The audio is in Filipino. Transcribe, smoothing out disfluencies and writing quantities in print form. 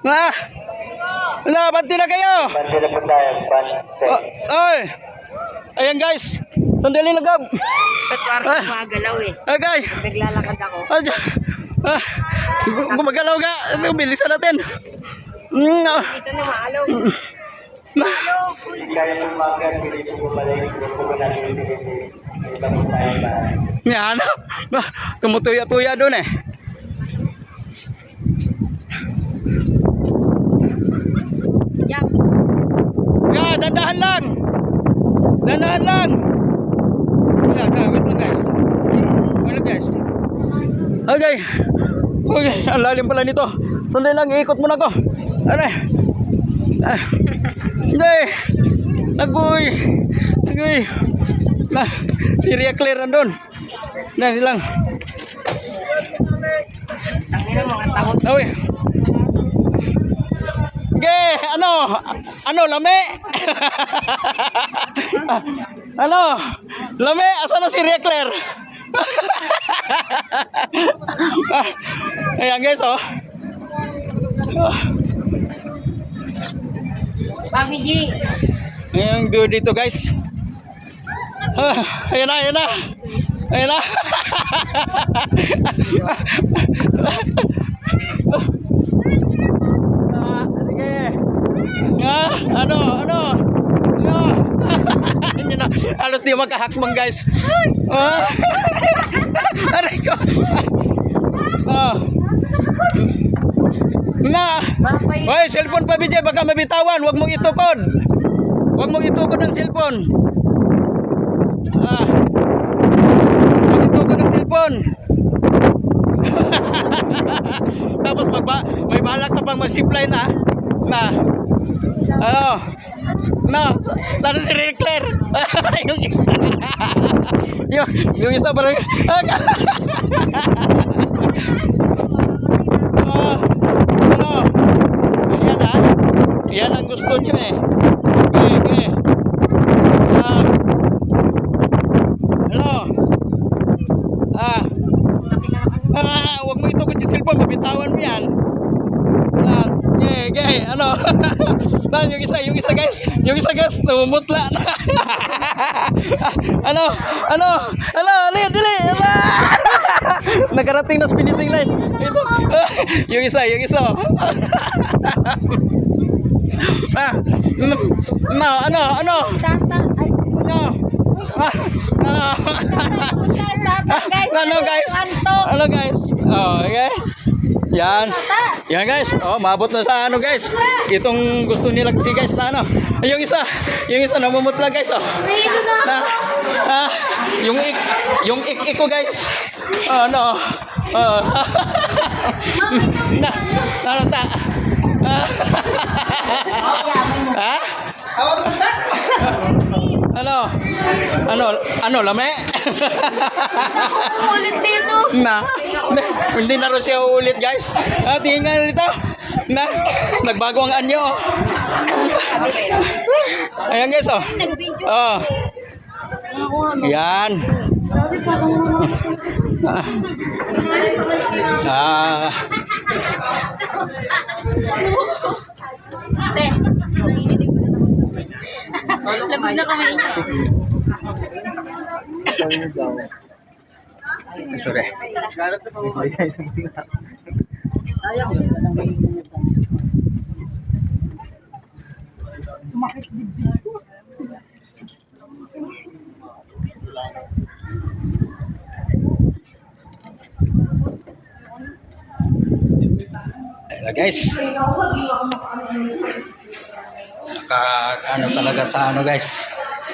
Ah! Wala, banti na kayo! Banti na po tayo. Oh, oy! Ayan guys! Sandali lang gab! Ba't parang gumagalaw eh? Okay! Naglalakad ako. Ah, gumagalaw ka! Bilisan natin! Dito na maalaw. Hindi kaya po magat. Hindi po bumalik. Hindi po natin ibang tayo ba? Yan! Tumutuya-tuya doon eh! Yap. Ya, dandahan lang! Dandahan lang! Wait lang guys. Wala guys. Okay. Okay, ang lalim pala nito. Sandali lang, iikot muna ko. Ano? Hindi. Nagoy. Si Ria Claire nandun. Hindi lang. Tangina mga tawag. Uy. Okay, ano, lame? Ano? Lame, asa na si Ria Claire? Ayan guys, oh. Papi G. Ayan view dito guys. Ayan na. Sige. Ano? Yun na. Halos di makahakbang guys. Aray ko. Hoy, cellphone pa BJ, baka mabitawan. Huwag mong itukod. Huwag mong itukod ang cellphone. Huwag itukod ang cellphone. Tapos may balak ka pang mag-zipline sana si Ria Claire. Yung isa. yung isa parang yan ang gusto niya eh. Okay. Huwag mo itukod yung cellphone, mabitawan mo yan. Saan yung isa guys? Yung isa guys, namumutla na. Dili. Nakarating na sa finishing line. Ito. yung isa. Ano guys? Oh, okay. Yan guys. Oh, maabot na sa guys. Itong gusto nila kasi guys na yung isa namumutla guys, oh. Yung ik ko guys. Lame? Ulit dito. Hindi na rin siya uulit guys. Tingin nga rito. Nagbago ang anyo. Ayan guys, oh. Yan. Lamig na kamay niya. Sorry. Ayan guys. Talaga sa guys.